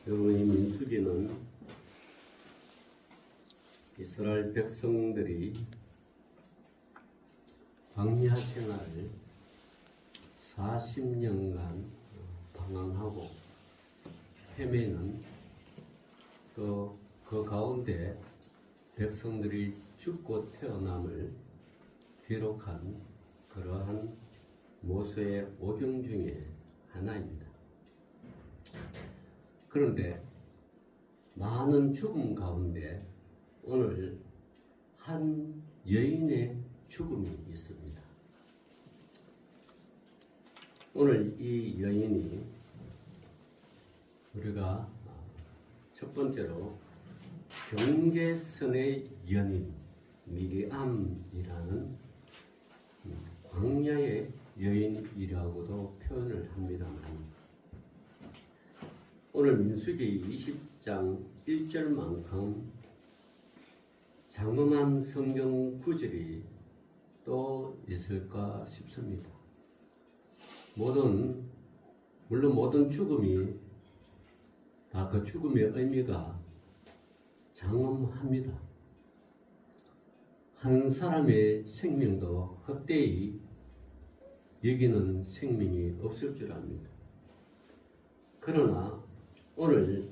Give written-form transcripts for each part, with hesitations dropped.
여러분, 이 민수기는 이스라엘 백성들이 광야 생활을 40년간 방황하고 헤매는, 또 그 가운데 백성들이 죽고 태어남을 기록한 그러한 모세의 오경 중에 하나입니다. 그런데 많은 죽음 가운데 오늘 한 여인의 죽음이 있습니다. 오늘 이 여인이 우리가 첫 번째로 경계선의 연인 미리암이라는 광야의 여인이라고도 표현을 합니다만, 오늘 민수기 20장 1절만큼 장엄한 성경 구절이 또 있을까 싶습니다. 물론 모든 죽음이 다 그 죽음의 의미가 장엄합니다. 한 사람의 생명도 헛되이 여기는 생명이 없을 줄 압니다. 그러나 오늘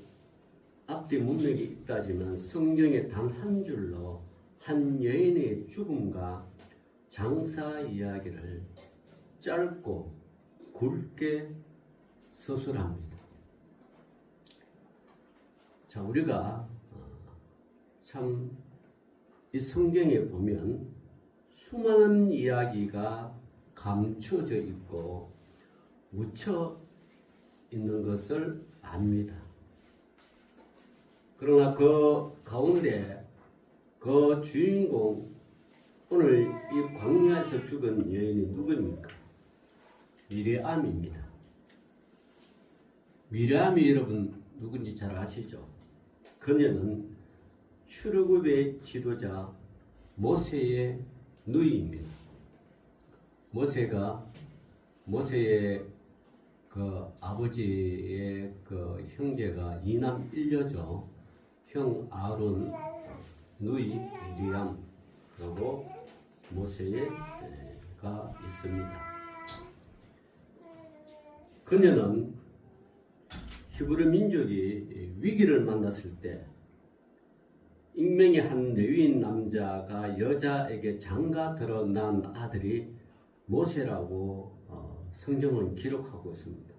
앞뒤 문맥이 있다지만 성경의 단 한 줄로 한 여인의 죽음과 장사 이야기를 짧고 굵게 서술합니다. 자, 우리가 참 이 성경에 보면 수많은 이야기가 감춰져 있고 묻혀 있는 것을 압니다. 그러나 그 가운데 그 주인공, 오늘 이 광야에서 죽은 여인이 누구입니까? 미리암입니다. 미리암이 여러분 누군지 잘 아시죠? 그녀는 출애굽의 지도자 모세의 누이입니다. 모세의 그 아버지의 그 형제가 이남 일녀죠. 형 아론, 누이 미리암, 그리고 모세가 있습니다. 그녀는 히브리 민족이 위기를 만났을 때 익명의 한 레위인 남자가 여자에게 장가 들어 난 아들이 모세라고 성경은 기록하고 있습니다.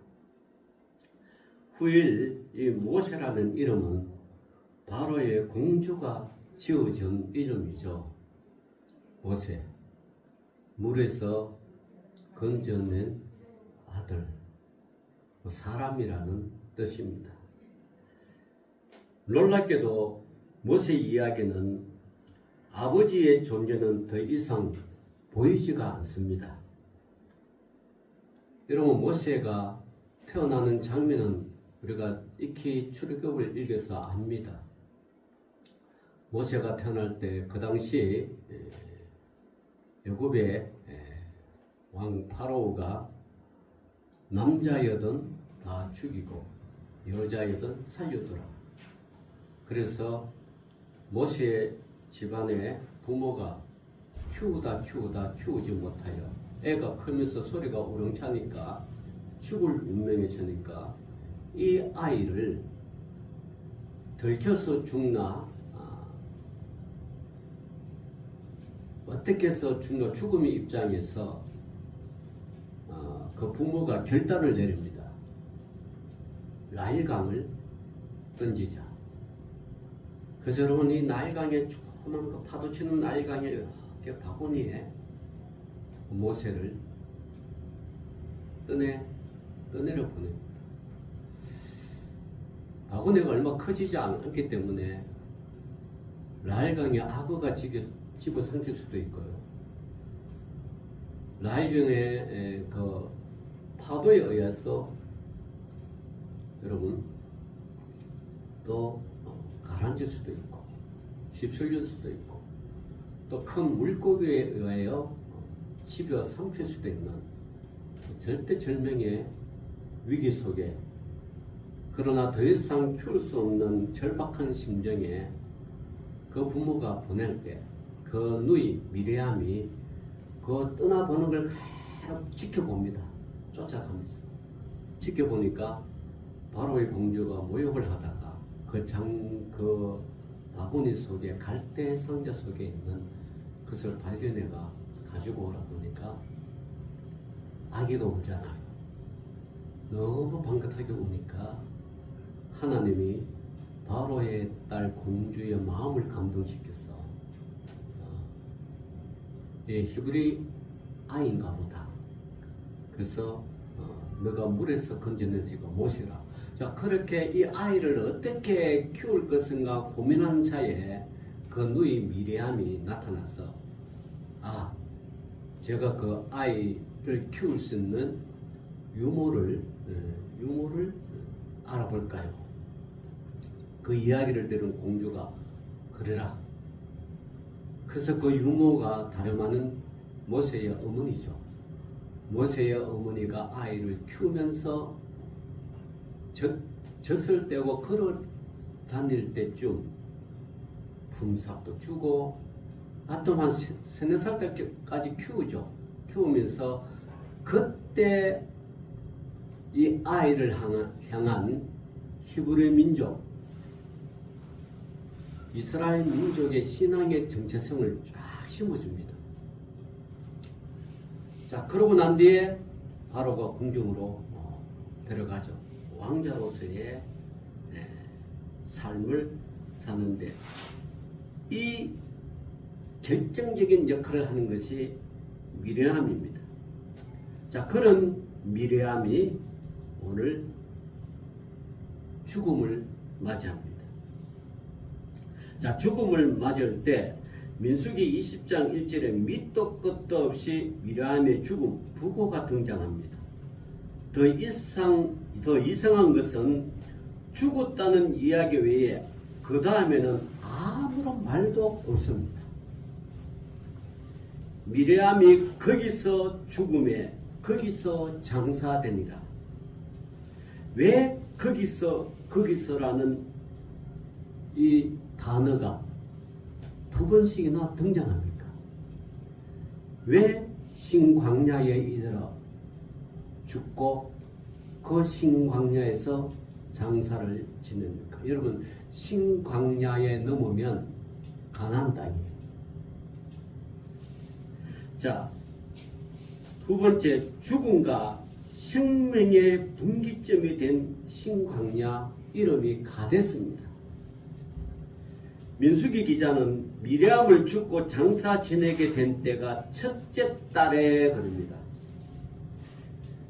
후일 이 모세라는 이름은 바로의 공주가 지어준 이름이죠. 모세, 물에서 건져낸 아들, 사람이라는 뜻입니다. 놀랍게도 모세 이야기는 아버지의 존재는 더 이상 보이지가 않습니다. 여러분, 모세가 태어나는 장면은 우리가 익히 출애굽을 읽어서 압니다. 모세가 태어날 때 그 당시 애굽의 왕 파라오가 남자여든 다 죽이고 여자여든 살려두라. 그래서 모세 집안의 부모가 키우지 못하여 애가 크면서 소리가 우렁차니까 죽을 운명에 처니까 이 아이를 들켜서 죽나 어떻게 해서 죽나, 죽음의 입장에서 그 부모가 결단을 내립니다. 나일강을 던지자. 그래서 여러분, 이 나일강에 조그만 그 파도치는 나일강에 이렇게 바구니에 모세를 떠내려 보냅니다. 바구니가 얼마 커지지 않기 때문에 나일강에 악어가 집어삼킬 수도 있고요. 나일강의 그 파도에 의해서 여러분 또 가라앉을 수도 있고 휩쓸릴 수도 있고 또 큰 물고기에 의하여 집어 삼킬 수도 있는 절대절명의 위기 속에 그러나 더 이상 키울 수 없는 절박한 심정에 그 부모가 보낼 때 그 누이 미레암이 그 떠나보는 걸 계속 지켜봅니다. 쫓아가면서 지켜보니까 바로의 공주가 모욕을 하다가 그 바구니 속에 갈대 상자 속에 있는 그것을 발견해가 가지고 오라 보니까 아기가 울잖아요. 너무 반듯하게 우니까 하나님이 바로의 딸 공주의 마음을 감동시켰어. 히브리 아이인가 보다. 그래서 너가 물에서 건져내지고 모시라. 자, 그렇게 이 아이를 어떻게 키울 것인가 고민한 차에 그 누이 미레암이 나타나서 제가 그 아이를 키울 수 있는 유모를 알아볼까요? 그 이야기를 들은 공주가 그래라. 그래서 그 유모가 다름 아닌 모세의 어머니죠. 모세의 어머니가 아이를 키우면서 젖을 떼고 걸어 다닐 때쯤 품삯도 주고 또 한 3-4살 때까지 키우죠. 키우면서 그때 이 아이를 향한 히브리 민족, 이스라엘 민족의 신앙의 정체성을 쫙 심어줍니다. 자, 그러고 난 뒤에 바로가 궁중으로 데려가죠. 왕자로서의 삶을 사는데 이 결정적인 역할을 하는 것이 미레암입니다. 자, 그런 미레암이 오늘 죽음을 맞이합니다. 자, 죽음을 맞을 때 민수기 20장 1절에 밑도 끝도 없이 미레암의 죽음, 부고가 등장합니다. 더 이상한 것은 죽었다는 이야기 외에 그 다음에는 아무런 말도 없습니다. 미레암이 거기서 죽음에 거기서 장사되니라. 왜 거기서라는 이 단어가 2번씩이나 등장합니까? 왜 신광야에 이르러 죽고 그 신광야에서 장사를 지냅니까? 여러분, 신광야에 넘으면 가나안 땅이에요. 자, 2번째, 죽음과 생명의 분기점이 된 신광야, 이름이 가데스입니다. 민수기 기자는 미레암을 죽고 장사 지내게 된 때가 첫째 달에 그럽니다.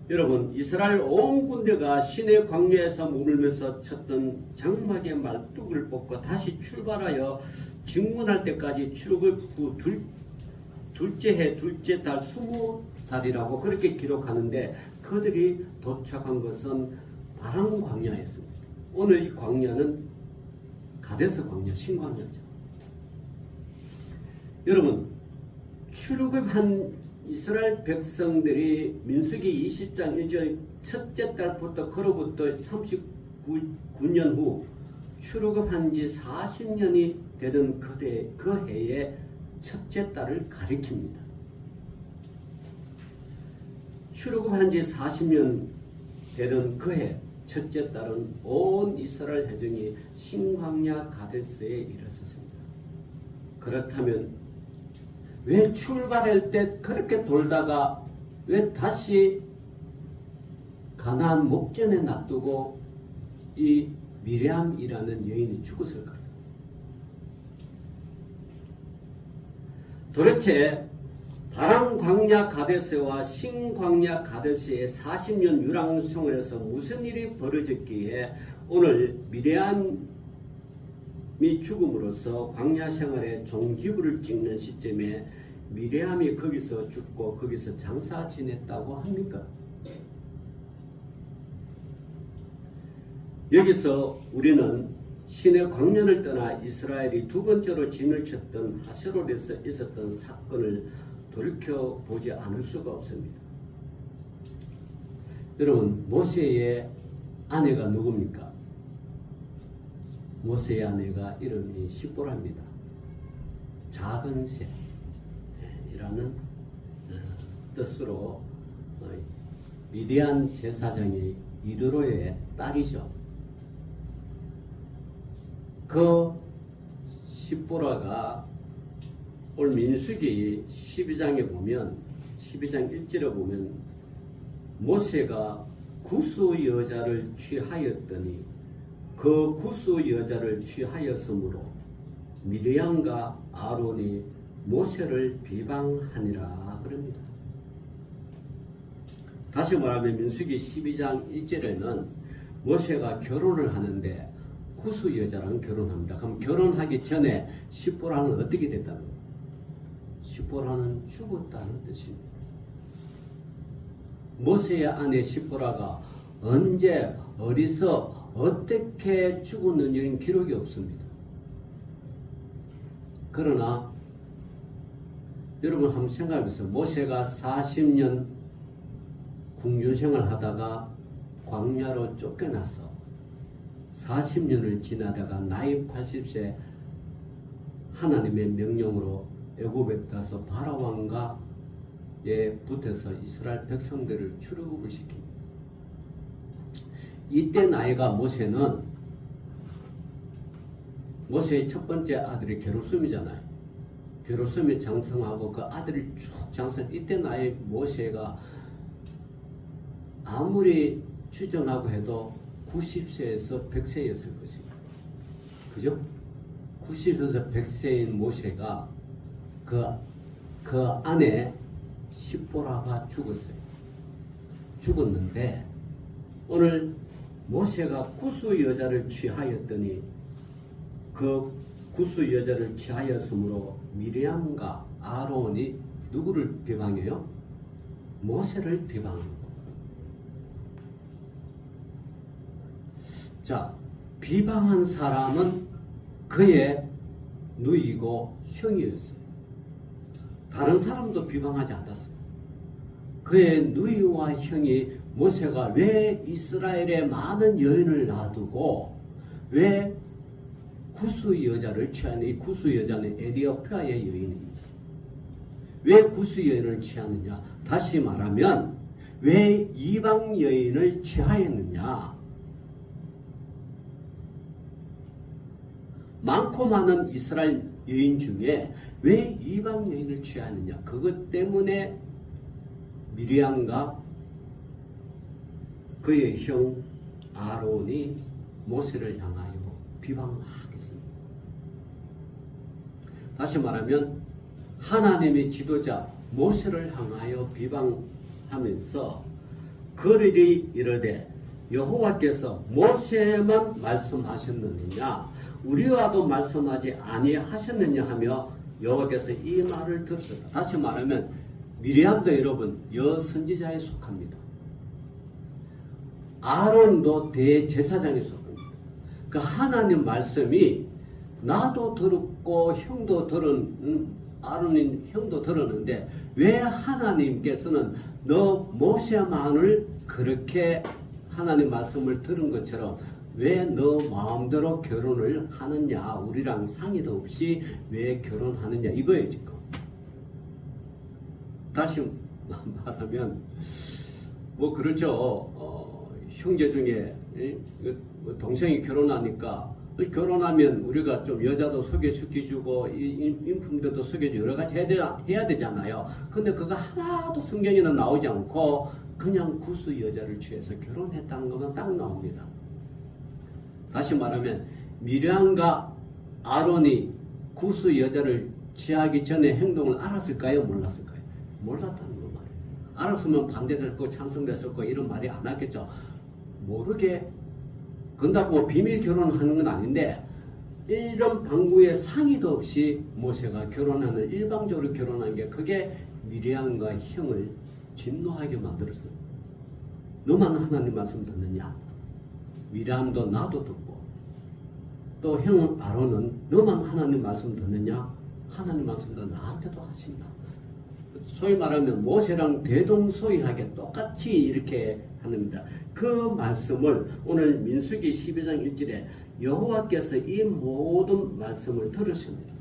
여러분, 이스라엘 온 군대가 시내 광야에서 머물면서 쳤던 장막의 말뚝을 뽑고 다시 출발하여 증문할 때까지 출애굽 후 둘째 해 둘째 달 20달이라고 그렇게 기록하는데, 그들이 도착한 것은 바람 광야였습니다. 오늘 이 광야는 가데스 광야, 신광야죠. 여러분, 출애굽한 이스라엘 백성들이 민수기 20장 1절 첫째 달부터 그로부터 39년 후 출애굽한 지 40년이 되던 그 해의 첫째 달을 가리킵니다. 출애굽한 지 40년 되던 그 해 첫째 달은 온 이스라엘 회중이 신광야 가데스에 이르렀습니다. 그렇다면 왜 출발할 때 그렇게 돌다가 왜 다시 가나안 목전에 놔두고 이 미레암이라는 여인이 죽었을까요? 도대체 바람 광야 가데스와 신광야 가데스의 40년 유랑 생활에서 무슨 일이 벌어졌기에 오늘 미레암이 죽음으로써 광야 생활의 종지부를 찍는 시점에 미레암이 거기서 죽고 거기서 장사 지냈다고 합니까? 여기서 우리는 신의 광야를 떠나 이스라엘이 두 번째로 진을 쳤던 하세롯에서 있었던 사건을 돌이켜보지 않을 수가 없습니다. 여러분, 모세의 아내가 누굽니까? 모세의 아내가 이름이 시보라입니다. 작은 새이라는 뜻으로 미디안 제사장이 이드로의 딸이죠. 그 시보라가 오늘 민수기 12장에 보면 12장 1절에 보면 모세가 구스 여자를 취하였더니 그 구스 여자를 취하였으므로 미리암과 아론이 모세를 비방하니라 그럽니다. 다시 말하면 민수기 12장 1절에는 모세가 결혼을 하는데 구스 여자랑 결혼합니다. 그럼 결혼하기 전에 시보라는 어떻게 됐다는 거예요? 시보라는 죽었다는 뜻입니다. 모세의 아내 시보라가 언제 어디서 어떻게 죽었는지는 기록이 없습니다. 그러나 여러분 한번 생각해 보세요. 모세가 40년 궁중생활 하다가 광야로 쫓겨나서 40년을 지나다가 나이 80세 하나님의 명령으로 애굽에 가서 바라왕과 붙어서 이스라엘 백성들을 출애굽을 시킵니다. 이때 나이가 모세의 첫 번째 아들이 게르솜이잖아요. 게르솜이 장성하고 그 아들이 쭉 장성. 이때 나이 모세가 아무리 추정하고 해도 90세에서 100세였을 것입니다. 그죠? 90에서 100세인 모세가 그 아내 시보라가 죽었는데 오늘 모세가 구스 여자를 취하였더니 그 구스 여자를 취하였으므로 미리암과 아론이 누구를 비방해요? 모세를 비방하는 겁니다. 자, 비방한 사람은 그의 누이고 형이었어요. 다른 사람도 비방하지 않았어요. 그의 누이와 형이 모세가 왜 이스라엘에 많은 여인을 놔두고 왜 구스 여자를 취하느냐. 이 구스 여자는 에티오피아의 여인입니다. 왜 구스 여인을 취하느냐. 다시 말하면 왜 이방 여인을 취하였느냐. 많고 많은 이스라엘 여인 중에 왜 이방 여인을 취하느냐. 그것 때문에 미리암과 그의 형 아론이 모세를 향하여 비방하겠습니다. 다시 말하면 하나님의 지도자 모세를 향하여 비방하면서 그들이 이르되 여호와께서 모세만 말씀하셨느냐 우리와도 말씀하지 아니하셨느냐 하며 여호와께서 이 말을 들으셨다. 다시 말하면 미리암도 여러분 여선지자에 속합니다. 아론도 대제사장에 속합니다. 그 하나님 말씀이 나도 들었고 형도 아론인 형도 들었는데 왜 하나님께서는 너 모세만을 그렇게 하나님 말씀을 들은 것처럼 왜 너 마음대로 결혼을 하느냐 우리랑 상의도 없이 왜 결혼하느냐 이거예요 지금. 다시 말하면 뭐 그렇죠. 형제 중에 동생이 결혼하니까 결혼하면 우리가 좀 여자도 소개시켜주고 인품들도 소개해주고 여러 가지 해야 되잖아요. 근데 그거 하나도 성경에는 나오지 않고 그냥 구스 여자를 취해서 결혼했다는 것만 딱 나옵니다. 다시 말하면 미리암과 아론이 구스 여자를 취하기 전에 행동을 알았을까요? 몰랐을까요? 몰랐다는 거 말이에요. 알았으면 반대됐고 찬성됐었고 이런 말이 안 왔겠죠. 모르게 그런다고 비밀 결혼하는 건 아닌데 이런 방구의 상의도 없이 모세가 결혼하는 일방적으로 결혼한 게 그게 미리암과 형을 진노하게 만들었어요. 너만 하나님 말씀 듣느냐? 미리암도 나도 듣고 또 형 아론은 너만 하나님 말씀 듣느냐? 하나님 말씀도 나한테도 하신다. 소위 말하면 모세랑 대동소이하게 똑같이 이렇게 합니다. 그 말씀을 오늘 민수기 12장 1절에 여호와께서 이 모든 말씀을 들으십니다.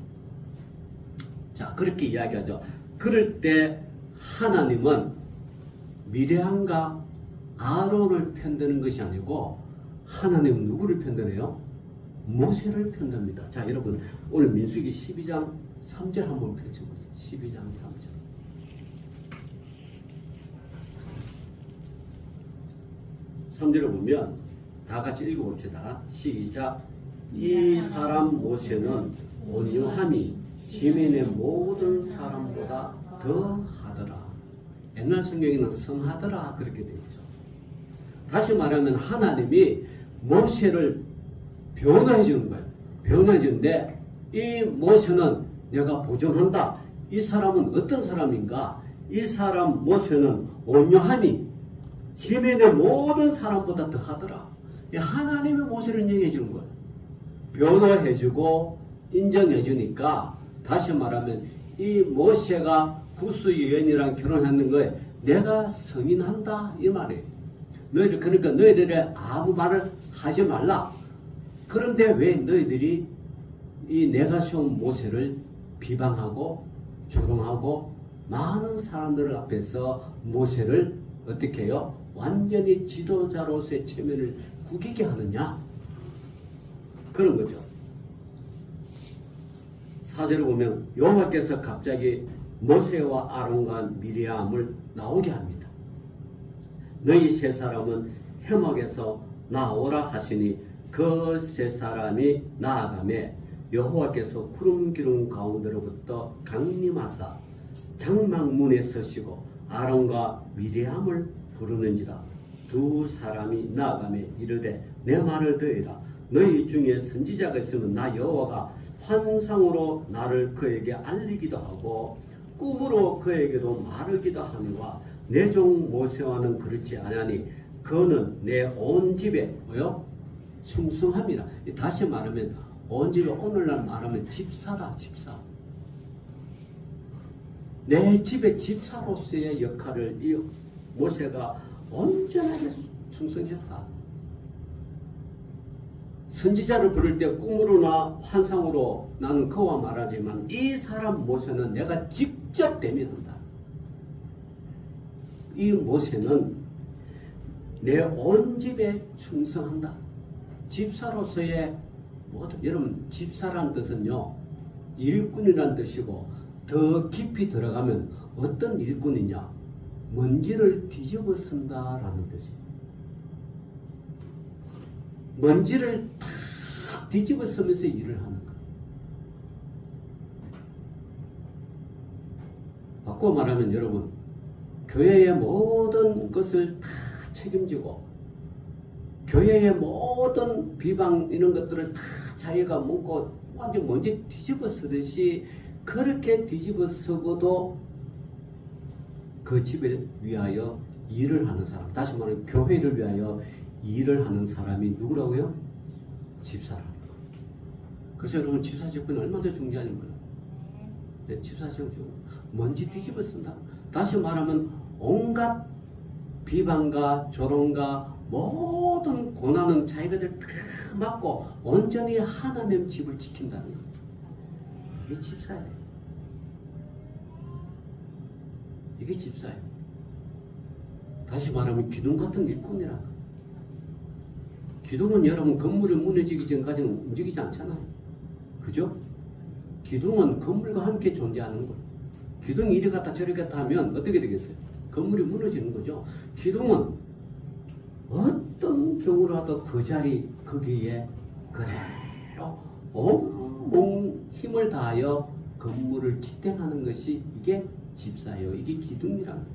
자, 그렇게 이야기하죠. 그럴 때 하나님은 미레암과 아론을 편드는 것이 아니고 하나님은 누구를 편드네요? 모세를 편듭니다. 자, 여러분 오늘 민수기 12장 3절 한번 펼쳐보세요. 12장 3절. (3절을) 보면 다 같이 읽어봅시다. 시작. 이 사람 모세는 온유함이 지면의 모든 사람보다 더하더라. 옛날 성경에는 선하더라 그렇게 되어 있죠. 다시 말하면 하나님이 모세를 변화해 주는 거예요. 변화해 주는데 이 모세는 내가 보존한다. 이 사람은 어떤 사람인가? 이 사람 모세는 온유함이 지면의 모든 사람보다 더하더라. 하나님의 모세를 얘기해 주는 거예요. 변화해 주고 인정해 주니까 다시 말하면 이 모세가 구스 여인이랑 결혼하는 거에 내가 승인한다 이 말이에요. 너희들 그러니까 너희들이 아무 말을 하지 말라. 그런데 왜 너희들이 이 내가 세운 모세를 비방하고 조롱하고 많은 사람들 앞에서 모세를 어떻게 해요? 완전히 지도자로서의 체면을 구기게 하느냐? 그런 거죠. 4절을 보면 여호와께서 갑자기 모세와 아론과 미리암을 나오게 합니다. 너희 세 사람은 해막에서 나오라 하시니 그 세 사람이 나아가매 여호와께서 푸른 기름 가운데로부터 강림하사 장막문에 서시고 아론과 미리암을 부르는지라. 두 사람이 나아가매 이르되 내 말을 들으라. 너희 중에 선지자가 있으면 나 여호와가 환상으로 나를 그에게 알리기도 하고 꿈으로 그에게도 말하기도 하니와 내 종 모세와는 그렇지 아니하니 그는 내 온 집에 뭐요? 충성합니다. 다시 말하면 온 집에 오늘날 말하면 집사다. 집사. 내 집의 집사로서의 역할을 이 모세가 온전하게 충성했다. 선지자를 부를 때 꿈으로나 환상으로 나는 그와 말하지만 이 사람 모세는 내가 직접 대면한다. 이 모세는 내 온 집에 충성한다. 집사로서의 여러분 집사란 뜻은요 일꾼이란 뜻이고 더 깊이 들어가면 어떤 일꾼이냐 먼지를 뒤집어 쓴다라는 뜻이에요. 먼지를 탁 뒤집어 쓰면서 일을 하는 거예요. 바꿔 말하면 여러분 교회의 모든 것을 다 책임지고 교회의 모든 비방 이런 것들을 다 자기가 묻고 완전 먼지 뒤집어 쓰듯이 그렇게 뒤집어 쓰고도 그 집을 위하여 일을 하는 사람, 다시 말하면 교회를 위하여 일을 하는 사람이 누구라고요? 집사라는 거예요. 그래서 여러분 집사 직분이 얼마나 중요한 거예요. 네, 집사 직분 먼지 뒤집어 쓴다. 다시 말하면 온갖 비방과 조롱과 모든 고난은 자기들 다 맞고 온전히 하나님 집을 지킨다는 거예요. 이게 집사예요. 이게 집사예요. 다시 말하면 기둥 같은 일꾼이라. 기둥은 여러분 건물이 무너지기 전까지는 움직이지 않잖아요. 그죠? 기둥은 건물과 함께 존재하는 거예요. 기둥이 이리 갔다 저리 갔다 하면 어떻게 되겠어요? 건물이 무너지는 거죠. 기둥은 어떤 경우라도 그 자리 거기에 그대로 온몸 힘을 다하여 건물을 지탱하는 것이 이게 집사예요. 이게 기둥이라는 거예요.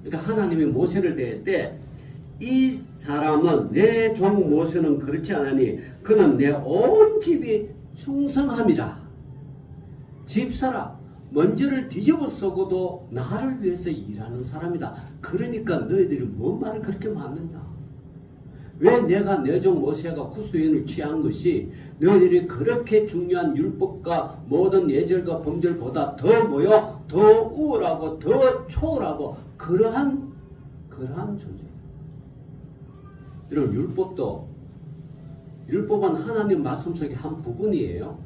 그러니까 하나님이 모세를 대할 때 이 사람은 내 종 모세는 그렇지 않으니 그는 내 온 집이 충성함이라. 집사라. 먼지를 뒤집어 쓰고도 나를 위해서 일하는 사람이다. 그러니까 너희들이 뭔 말을 그렇게 많느냐? 왜 내가 내 종 모세가 구수인을 취한 것이 너희들이 그렇게 중요한 율법과 모든 예절과 범절보다 더 뭐요? 더 우월하고 더 초월하고 그러한 존재. 여러분 율법은 하나님 말씀 속의 한 부분이에요.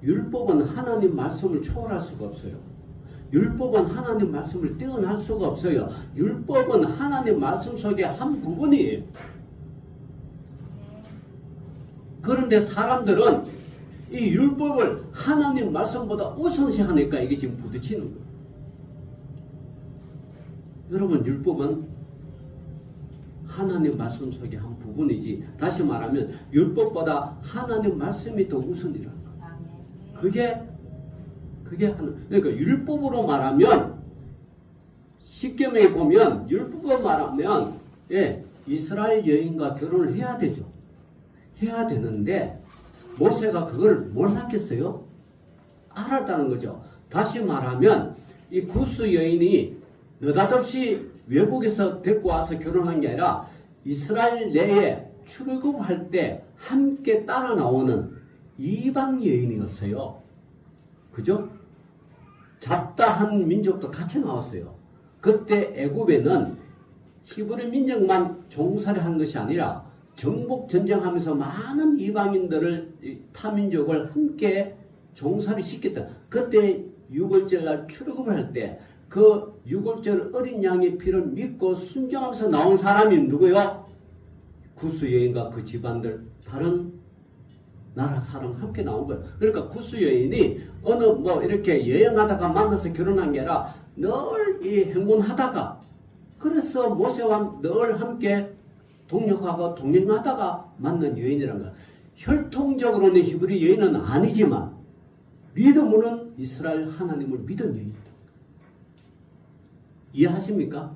율법은 하나님 말씀을 초월할 수가 없어요. 율법은 하나님 말씀을 뛰어날 수가 없어요. 율법은 하나님 말씀 속의 한 부분이에요. 그런데 사람들은 이 율법을 하나님 말씀보다 우선시하니까 이게 지금 부딪히는 거예요. 여러분 율법은 하나님 말씀 속의 한 부분이지, 다시 말하면 율법보다 하나님 말씀이 더 우선이라는 거예요. 그게 그러니까 율법으로 말하면, 십계명에 보면 율법으로 말하면 이스라엘 여인과 결혼을 해야 되죠. 해야 되는데 모세가 그걸 몰랐겠어요? 알았다는 거죠. 다시 말하면 이 구스 여인이 느닷없이 외국에서 데리고 와서 결혼한 게 아니라 이스라엘 내에 출애굽할 때 함께 따라 나오는 이방 여인이었어요. 그죠? 잡다한 민족도 같이 나왔어요. 그때 애굽에는 히브리 민족만 종살이 한 것이 아니라 정복 전쟁하면서 많은 이방인들을, 타민족을 함께 종살이 시켰다. 그때 유월절 날 출애굽을 할 때 그 유월절 어린 양의 피를 믿고 순종하면서 나온 사람이 누구요? 구스 여인과 그 집안들, 다른 나라 사람 함께 나온 거예요. 그러니까 구스 여인이 어느 이렇게 여행하다가 만나서 결혼한 게 아니라 늘 이 행군하다가, 그래서 모세와 늘 함께 동역하고 동행하다가 만난 여인이란 거야. 혈통적으로는 히브리 여인은 아니지만 믿음으로는 이스라엘 하나님을 믿은 여인이다. 이해하십니까?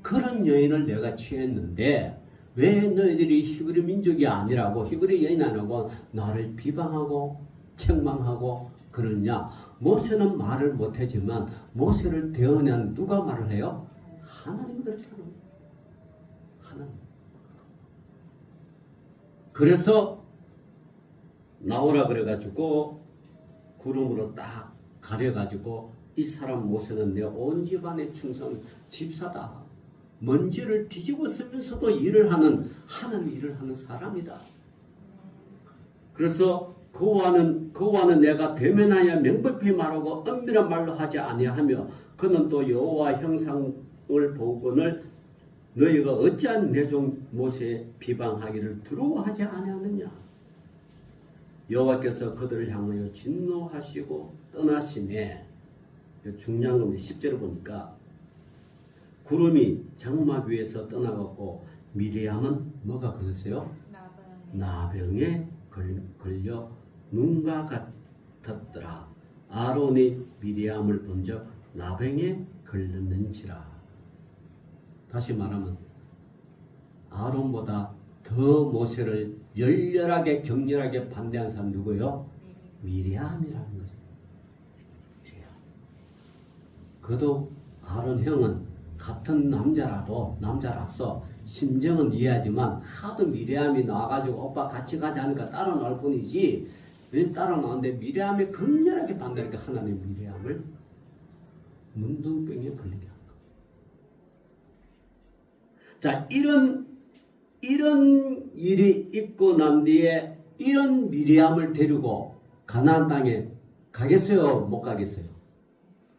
그런 여인을 내가 취했는데 왜 너희들이 히브리 민족이 아니라고, 히브리 여인 아니라고 나를 비방하고 책망하고 그러냐? 모세는 말을 못하지만 모세를 대언한 누가 말을 해요? 하나님이 그렇게 하는 거예요. 하나님. 그래서 나오라 그래가지고 구름으로 딱 가려가지고 이 사람 모세는 내 온 집안의 충성 집사다. 먼지를 뒤집어 쓰면서도 일을 하는, 하나님 일을 하는 사람이다. 그래서 그와는 내가 대면하여 명백히 말하고 엄밀한 말로 하지 아니하며 그는 또 여호와 형상을 보거늘 너희가 어찌한 내 종 모세의 비방하기를 두려워하지 아니하느냐. 여호와께서 그들을 향하여 진노하시고 떠나시네. 중요한 겁니다. 10절을 보니까 구름이 장막 위에서 떠나갔고 미리암은 뭐가 걸렸어요? 나병에 걸려 눈과 같았더라. 아론이 미리암을 본적 나병에 걸렸는지라. 다시 말하면 아론보다 더 모세를 열렬하게 격렬하게 반대한 사람 누구예요? 미리암이라는 거죠. 그래도 아론 형은 같은 남자라서 심정은 이해하지만 하도 미리암이 나와가지고 오빠 같이 가자 하니까 따라 나올 뿐이지, 따라 나왔는데 미리암이 격렬하게 반대하니까 하나님 미리암을 문둥병에 걸리게 한 거예요. 자, 이런 일이 있고 난 뒤에 이런 미리암을 데리고 가나안 땅에 가겠어요? 못 가겠어요?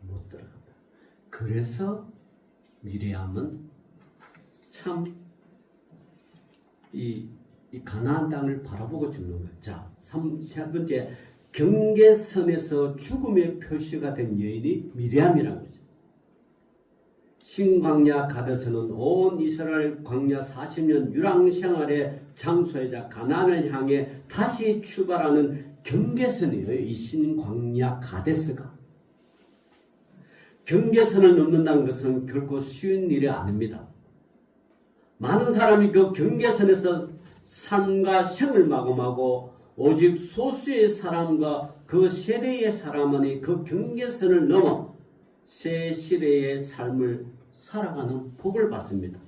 못 들어간다. 그래서 미리암은 참 이 가나안 땅을 바라보고 죽는 거예요. 자, 세 번째, 경계선에서 죽음의 표시가 된 여인이 미리암이라는 거죠. 신광야 가데스는 온 이스라엘 광야 40년 유랑 생활의 장소이자 가나안을 향해 다시 출발하는 경계선이에요. 이 신광야 가데스가. 경계선을 넘는다는 것은 결코 쉬운 일이 아닙니다. 많은 사람이 그 경계선에서 삶과 생을 마감하고 오직 소수의 사람과 그 세대의 사람만이 그 경계선을 넘어 새 시대의 삶을 살아가는 복을 받습니다.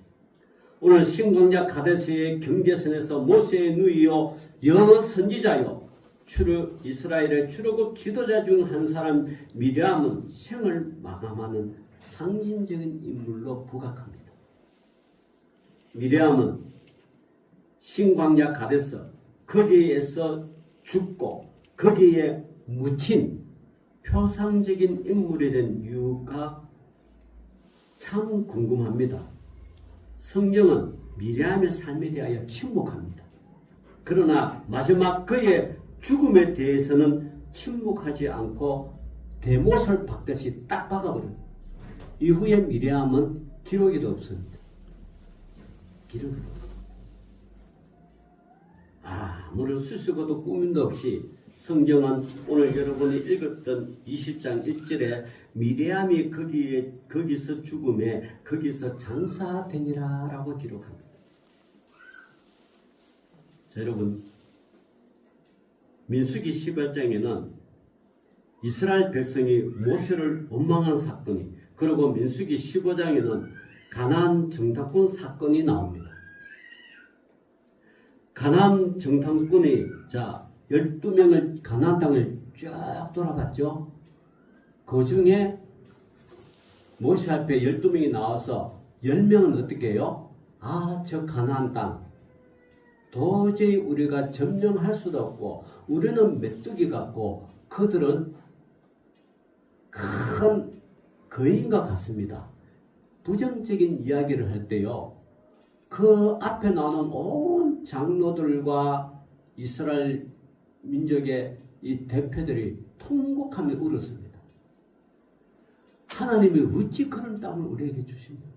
오늘 신광야 가데스의 경계선에서 모세의 누이요 여선지자요 이스라엘의 출애굽 지도자 중 한 사람 미리암은 생을 마감하는 상징적인 인물로 부각합니다. 미리암은 신광야 가데스 거기에서 죽고 거기에 묻힌 표상적인 인물이 된 이유가 참 궁금합니다. 성경은 미리암의 삶에 대하여 침묵합니다. 그러나 마지막 그의 죽음에 대해서는 침묵하지 않고 대못을 박듯이 딱 박아버립니다. 이후에 미리암은 기록에도 없습니다. 기록에도 없습니다. 아무런 수식어도 꾸밈도 없이 성경은 오늘 여러분이 읽었던 20장 1절에 미리암이 거기서 죽음에 거기서 장사되니라 라고 기록합니다. 자, 여러분, 민수기 18장에는 이스라엘 백성이 모세를 원망한 사건이, 그리고 민수기 15장에는 가나안 정탐꾼 사건이 나옵니다. 가나안 정탐꾼이 12명을 가나안 땅을 쭉 돌아봤죠. 그 중에 모세 앞에 12명이 나와서 10명은 어떻게 해요? 저 가나안 땅 도저히 우리가 점령할 수도 없고 우리는 메뚜기 같고 그들은 큰 거인과 같습니다. 부정적인 이야기를 할 때요, 그 앞에 나오는 온 장로들과 이스라엘 민족의 이 대표들이 통곡하며 울었습니다. 하나님이 어찌 그런 땅을 우리에게 주십니까?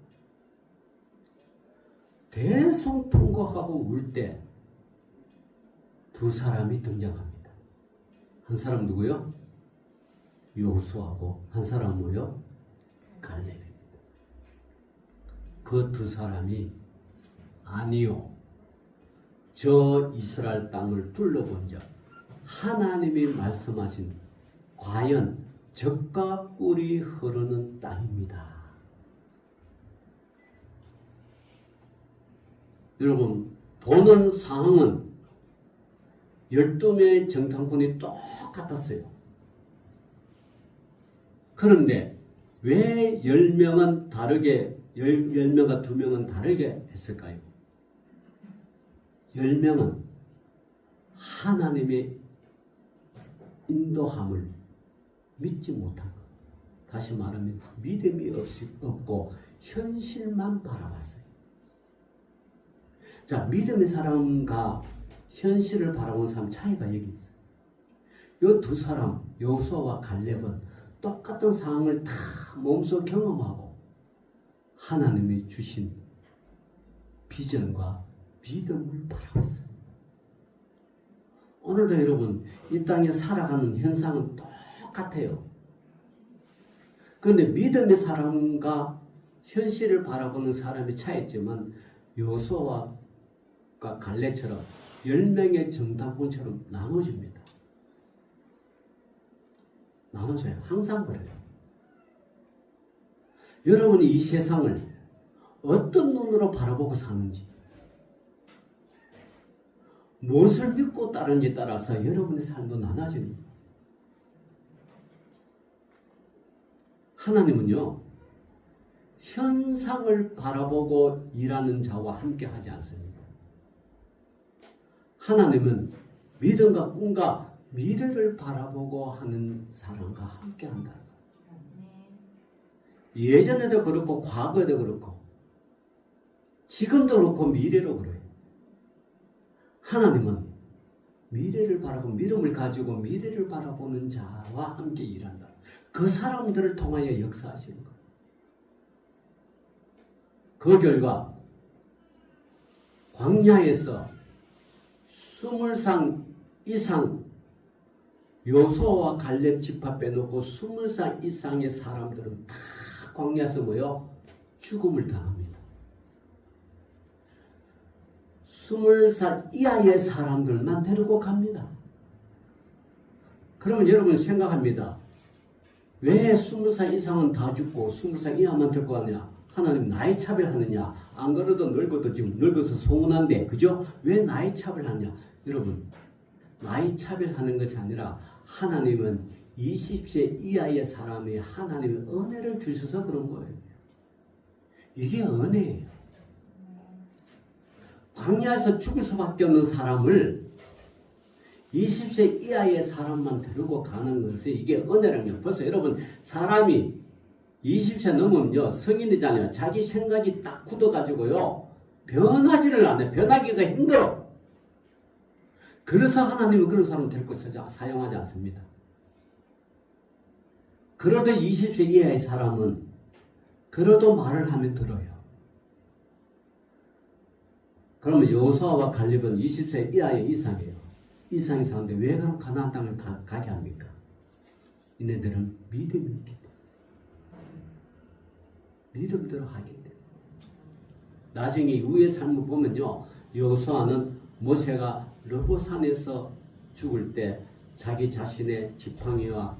대성통곡하고 울 때 두 사람이 등장합니다. 한 사람 누구요? 여호수아고 한 사람은 뭐요? 갈렙입니다. 그 두 사람이 아니요, 저 이스라엘 땅을 둘러본 적 하나님이 말씀하신 과연 젖과 꿀이 흐르는 땅입니다. 여러분, 보는 상황은 12명의 정탐꾼이 똑같았어요. 그런데 왜 10명은 다르게, 10명과 2명은 다르게 했을까요? 10명은 하나님의 인도함을 믿지 못한 것. 다시 말하면 믿음이 없고 현실만 바라봤어요. 자, 믿음의 사람과 현실을 바라보는 사람 차이가 여기 있어요. 이 두 사람, 여호수아와 갈렙은 똑같은 상황을 다 몸소 경험하고 하나님이 주신 비전과 믿음을 바라봤어요. 오늘도 여러분, 이 땅에 살아가는 현상은 똑같아요. 그런데 믿음의 사람과 현실을 바라보는 사람의 차이점은 여호수아와 갈렙처럼 10명의 정탐꾼처럼 나눠집니다. 나눠져요. 항상 그래요. 여러분이 이 세상을 어떤 눈으로 바라보고 사는지, 무엇을 믿고 따르는지에 따라서 여러분의 삶도 나눠집니다. 하나님은요, 현상을 바라보고 일하는 자와 함께 하지 않습니다. 하나님은 믿음과 꿈과 미래를 바라보고 하는 사람과 함께 한다. 예전에도 그렇고 과거에도 그렇고 지금도 그렇고 미래로 그래요. 하나님은 미래를 바라고 믿음을 가지고 미래를 바라보는 자와 함께 일한다. 그 사람들을 통하여 역사하시는 거예요. 그 결과 광야에서 20상 이상 여호수아와 갈렙 지파 빼놓고 20상 이상의 사람들은 다 광야에서 뭐요? 죽음을 당합니다. 20살 이하의 사람들만 데리고 갑니다. 그러면 여러분 생각합니다. 왜 20살 이상은 다 죽고 20살 이하만 데리고 가냐? 하나님 나이 차별하느냐? 안 그래도 늙어도 지금 늙어서 소문난데, 그죠? 왜 나이 차별하냐? 여러분, 나이 차별하는 것이 아니라 하나님은 20세 이하의 사람이 하나님의 은혜를 주셔서 그런 거예요. 이게 은혜예요. 광야에서 죽을 수밖에 없는 사람을 20세 이하의 사람만 데리고 가는 것이 이게 은혜라는. 벌써 여러분, 사람이 20세 넘으면요, 성인이잖아요. 자기 생각이 딱 굳어가지고요, 변하지를 않아요. 변하기가 힘들어. 그래서 하나님은 그런 사람 데리고 사용하지 않습니다. 그래도 20세 이하의 사람은 그래도 말을 하면 들어요. 그러면 여호수아와 갈렙은 20세 이하의 이상이에요. 이상의 사람인데 왜 그럼 가나안 땅을 가게 합니까? 이네들은 믿음이 있기 때문에. 믿음대로 하기 때문에. 나중에 이후의 삶을 보면요, 여호수아는 모세가 르보산에서 죽을 때 자기 자신의 지팡이와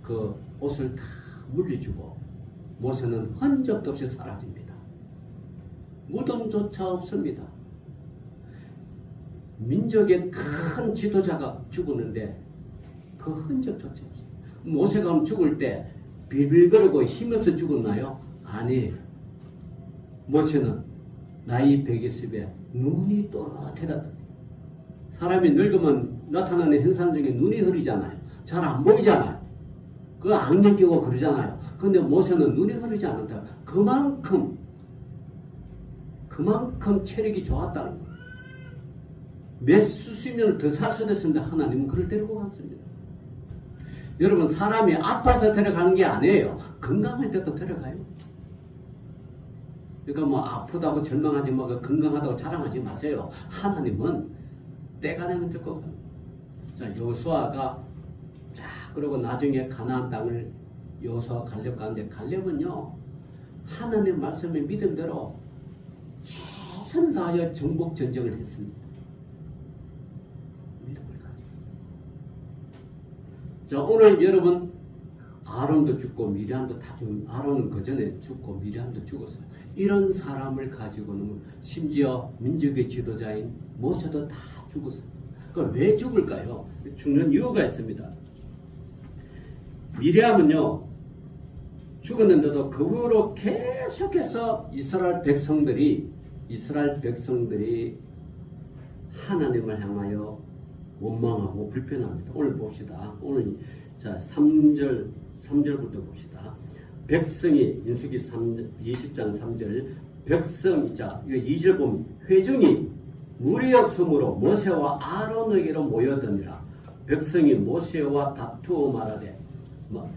그 옷을 다 물리주고 모세는 흔적도 없이 사라집니다. 무덤조차 없습니다. 민족의 큰 지도자가 죽었는데 그 흔적조차 없어요. 모세가 죽을 때 빌빌거리고 힘없어 죽었나요? 아니에요. 모세는 나이 120에 눈이 또렷해다. 사람이 늙으면 나타나는 현상 중에 눈이 흐리잖아요. 잘 안 보이잖아요. 그거 안경 끼고 그러잖아요. 근데 모세는 눈이 흐르지 않았다. 그만큼 체력이 좋았다는 거예요. 몇 수십 년을 더 살 수도 있었는데 하나님은 그를 데리고 갔습니다. 여러분, 사람이 아파서 데려가는 게 아니에요. 건강할 때도 데려가요. 그러니까 뭐 아프다고 절망하지 말고 건강하다고 자랑하지 마세요. 하나님은 때가 되면 듣고 갑니다. 자, 여호수아가 그리고 나중에 가나안 땅을 여호수아 갈렙 가는데 갈렙은요, 하나님 말씀의 믿음대로 최선을 다하여 정복 전쟁을 했습니다. 믿음을 가지고. 자, 오늘 여러분, 아론도 죽고 미리암도 다 죽은, 아론은 그 전에 죽고 미리암도 죽었어요. 이런 사람을 가지고는 심지어 민족의 지도자인 모세도 다 죽었어요. 그럼 왜 죽을까요? 죽는 이유가 있습니다. 미리암은요, 죽었는데도 그 후로 계속해서 이스라엘 백성들이 하나님을 향하여 원망하고 불편합니다. 오늘 봅시다. 오늘 자 3절부터 봅시다. 백성이 민수기 20장 3절 백성, 자 이거 2절 보면 회중이 물이 없으므로 모세와 아론에게로 모여드니라. 백성이 모세와 다투어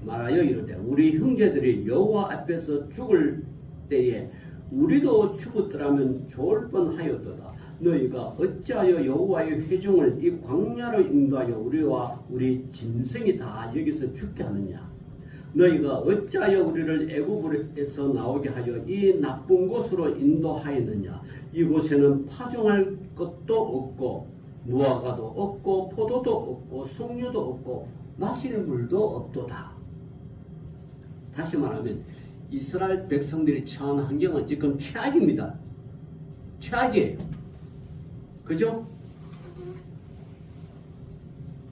말하여 이르되 우리 형제들이 여호와 앞에서 죽을 때에 우리도 죽었더라면 좋을 뻔하였도다. 너희가 어찌하여 여호와의 회중을 이 광야로 인도하여 우리와 우리 짐승이 다 여기서 죽게 하느냐? 너희가 어찌하여 우리를 애굽에서 나오게 하여 이 나쁜 곳으로 인도하였느냐? 이곳에는 파종할 것도 없고 무화과도 없고 포도도 없고 석류도 없고 마실 물도 없도다. 다시 말하면 이스라엘 백성들이 처한 환경은 지금 최악입니다. 최악이에요. 그죠?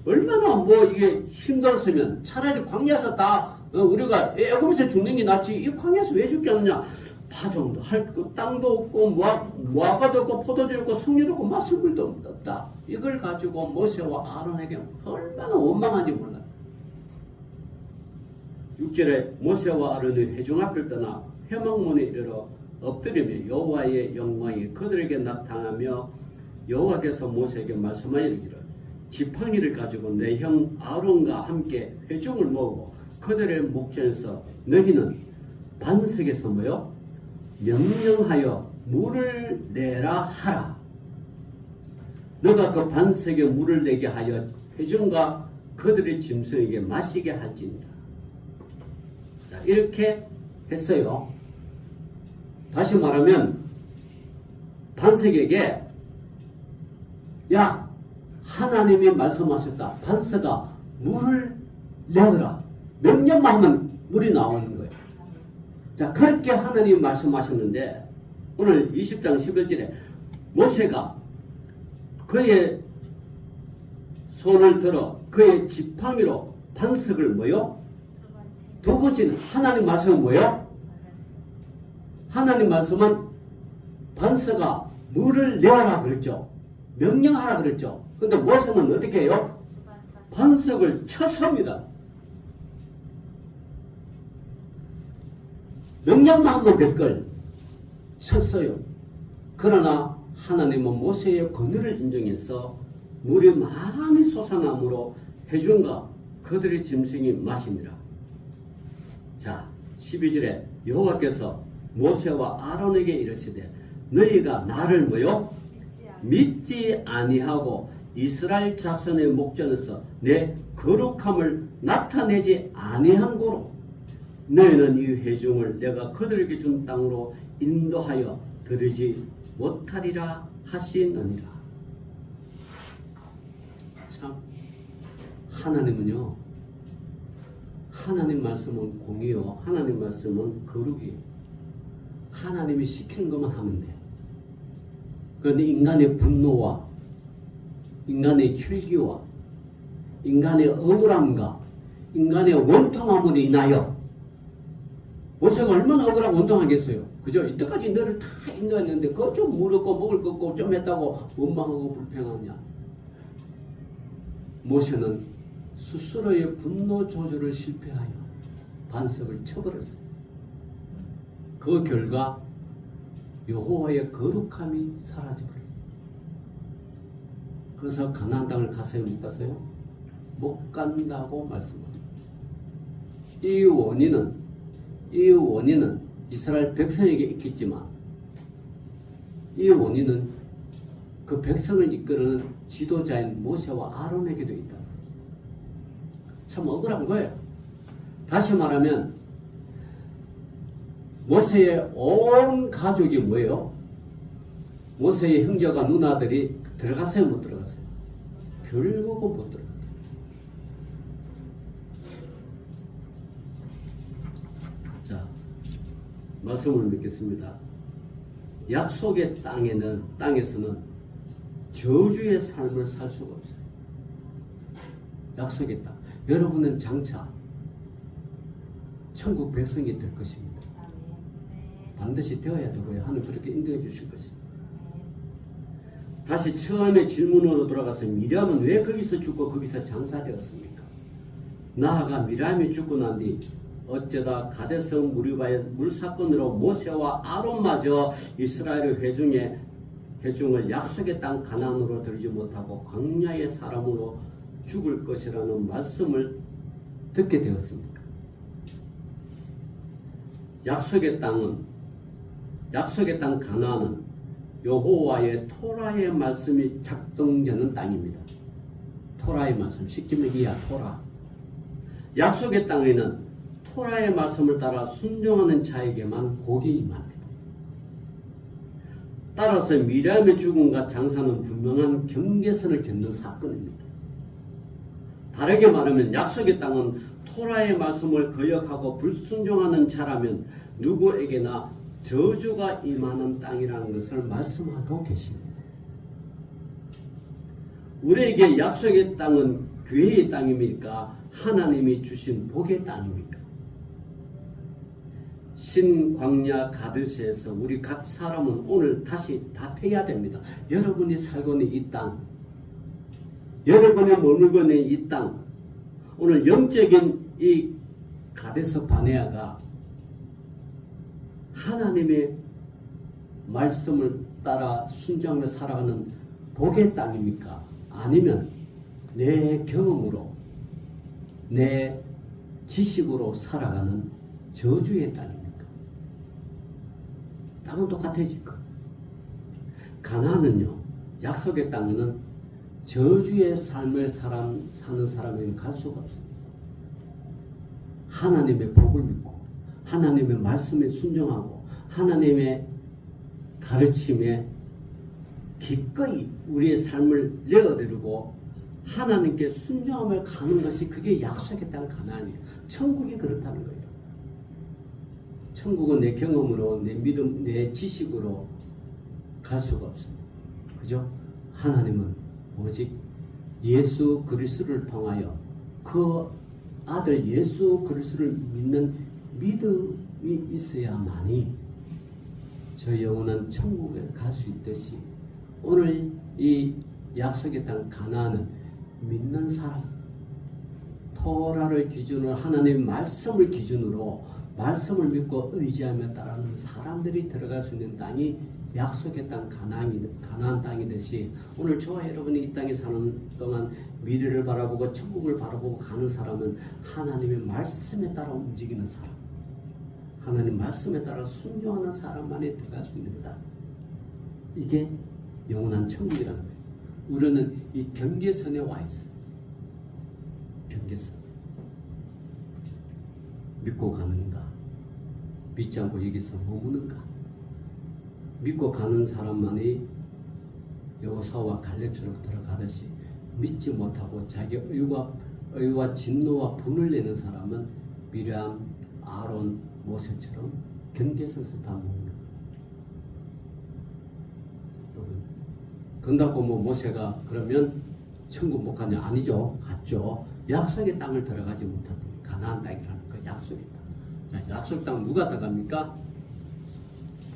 얼마나 뭐 이게 힘들었으면 차라리 광야에서 다 우리가 애굽에서 죽는 게 낫지 이 광야에서 왜 죽겠느냐? 파종도 할 거 땅도 없고 무화과도 없고 포도주 없고 석류도 없고 마실 물도 없다. 이걸 가지고 모세와 아론에게 얼마나 원망한지 몰라요. 6절에 모세와 아론이 회중 앞을 떠나 회막문에 이르러 엎드리며 여호와의 영광이 그들에게 나타나며 여호와께서 모세에게 말씀하여 이르기를 지팡이를 가지고 내 형 아론과 함께 회중을 모으고 그들의 목전에서 너희는 반석에서 뭐요? 명령하여 물을 내라 하라. 너가 그 반석에 물을 내게 하여 회중과 그들의 짐승에게 마시게 할지니라. 자, 이렇게 했어요. 다시 말하면 반석에게 야, 하나님이 말씀하셨다. 반석아 물을 내어라. 명령만 하면 물이 나오는 거예요. 자, 그렇게 하나님이 말씀하셨는데 오늘 20장 11절에 모세가 그의 손을 들어 그의 지팡이로 반석을 뭐요? 두 번째는 하나님 말씀은 뭐요? 하나님 말씀은 반석아 물을 내어라 그랬죠. 명령하라 그랬죠. 근데 모세는 어떻게 해요? 반석을 쳤습니다. 명령만 하면 될 걸 쳤어요. 그러나 하나님은 모세의 권위를 인정해서 물이 많이 솟아나므로 회중과 그들의 짐승이 마십니다. 자, 12절에 여호와께서 모세와 아론에게 이르시되 너희가 나를 뭐요? 믿지 아니하고 이스라엘 자손의 목전에서 내 거룩함을 나타내지 아니한 고로 너희는 이 회중을 내가 그들에게 준 땅으로 인도하여 들이지 못하리라 하시느니라. 참, 하나님은요, 하나님 말씀은 공의요, 하나님 말씀은 거룩이요. 하나님이 시키는 것만 하면 돼. 그런데 인간의 분노와 인간의 혈기와 인간의 억울함과 인간의 원통함으로 인하여 모세가 얼마나 억울하고 원통하겠어요. 그죠? 이때까지 너를 다 인도했는데 그거 좀 물었고 먹을 거 없고 좀 했다고 원망하고 불평하냐. 모세는 스스로의 분노 조절을 실패하여 반석을 쳐버렸어요. 그 결과 여호와의 거룩함이 사라져버렸어요. 그래서 가나안 땅을 가서요, 못 가서요? 못 간다고 말씀합니다. 이 원인은 이스라엘 백성에게 있겠지만 이 원인은 그 백성을 이끄는 지도자인 모세와 아론에게도 있다. 참 억울한 거예요. 다시 말하면 모세의 온 가족이 뭐예요? 모세의 형제가 누나들이 들어갔어요, 못 들어갔어요? 결국은 못 들어갔어요. 자, 말씀을 믿겠습니다. 약속의 땅에서는 저주의 삶을 살 수가 없어요. 약속의 땅. 여러분은 장차 천국 백성이 될 것입니다. 반드시 되어야 되고요. 하늘 그렇게 인도해 주실 것입니다. 다시 처음에 질문으로 돌아가서 미람은 왜 거기서 죽고 거기서 장사되었습니까? 나아가 미람이 죽고 난 뒤 어쩌다 가데성 무리바의 물사건으로 모세와 아론마저 이스라엘 회중을 약속의 땅 가나안으로 들지 못하고 광야의 사람으로 죽을 것이라는 말씀을 듣게 되었습니까? 약속의 땅 가나안은 여호와의 토라의 말씀이 작동되는 땅입니다. 토라의 말씀, 쉽게 얘기야 토라. 약속의 땅에는 토라의 말씀을 따라 순종하는 자에게만 복이 임합니다. 따라서 미리암의 죽음과 장사는 분명한 경계선을 겪는 사건입니다. 다르게 말하면 약속의 땅은 토라의 말씀을 거역하고 불순종하는 자라면 누구에게나 저주가 임하는 땅이라는 것을 말씀하고 계십니다. 우리에게 약속의 땅은 교회의 땅입니까? 하나님이 주신 복의 땅입니까? 신광야 가드시에서 우리 각 사람은 오늘 다시 답해야 됩니다. 여러분이 살고 있는 이 땅, 여러분이 머물고 있는 이 땅, 오늘 영적인 이 가데스 바네아가 하나님의 말씀을 따라 순종하며 살아가는 복의 땅입니까? 아니면 내 경험으로 내 지식으로 살아가는 저주의 땅입니까? 땅은 똑같아질 거예요. 가나안은요, 약속의 땅에는 저주의 삶을 사는 사람에게는 갈 수가 없어요. 하나님의 복을 믿고 하나님의 말씀에 순종하고 하나님의 가르침에 기꺼이 우리의 삶을 내어드리고 하나님께 순종하며 가는 것이 그게 약속의 땅 가나안이에요. 천국이 그렇다는 거예요. 천국은 내 경험으로, 내 믿음, 내 지식으로 갈 수가 없어요. 그죠? 하나님은 오직 예수 그리스도를 통하여 그 아들 예수 그리스도를 믿는 믿음이 있어야만이 저 영혼은 천국에 갈 수 있듯이 오늘 이 약속의 땅 가나안은 믿는 사람, 토라를 기준으로 하나님의 말씀을 기준으로 말씀을 믿고 의지하며 따르는 사람들이 들어갈 수 있는 땅이 약속의 땅 가나안 땅이듯이 오늘 저와 여러분이 이 땅에 사는 동안 미래를 바라보고 천국을 바라보고 가는 사람은 하나님의 말씀에 따라 움직이는 사람, 하나님 말씀에 따라 순종하는 사람만이 들어갈 수 있는 땅. 이게 영원한 천국이라는 거예요. 우리는 이 경계선에 와 있어요. 경계선. 믿고 가는가? 믿지 않고 여기서 머무는가? 믿고 가는 사람만이 여호수아와 갈렙처럼 들어가듯이 믿지 못하고 자기 의와 진노와 분을 내는 사람은 미리암, 아론, 모세처럼 경계선에서 다 머무는 거예요. 여러분, 그런다고 뭐 모세가 그러면 천국 못 가냐? 아니죠. 갔죠. 약속의 땅을 들어가지 못하고 가나안 땅이라는 그 약속의 땅. 자, 약속 땅 누가 들어갑니까?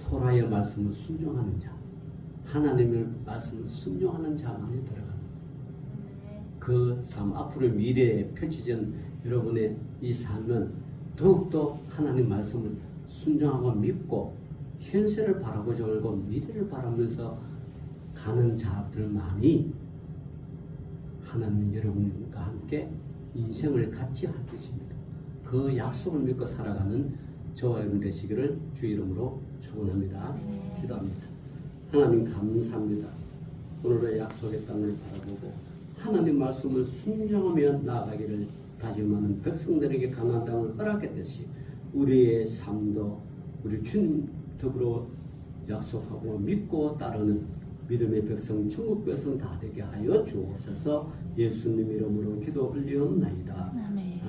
토라의 말씀을 순종하는 자, 하나님의 말씀을 순종하는 자만이 들어가는 그 삶, 앞으로 미래에 펼쳐진 여러분의 이 삶은 더욱더 하나님 말씀을 순종하고 믿고 현세를 바라보지 말고 미래를 바라면서 가는 자들만이 하나님 여러분과 함께 인생을 같이 할 것입니다. 그 약속을 믿고 살아가는 저와 여러분 되시기를 주의 이름으로 축원합니다. 기도합니다. 하나님 감사합니다. 오늘의 약속의 땅을 바라보고 하나님 말씀을 순종하며 나아가기를 다짐하는 백성들에게 가나안 땅을 허락했듯이 우리의 삶도 우리 주님 더불어 약속하고 믿고 따르는 믿음의 백성, 천국 백성 다 되게 하여 주옵소서. 예수님 이름으로 기도 올리옵나이다. 아멘.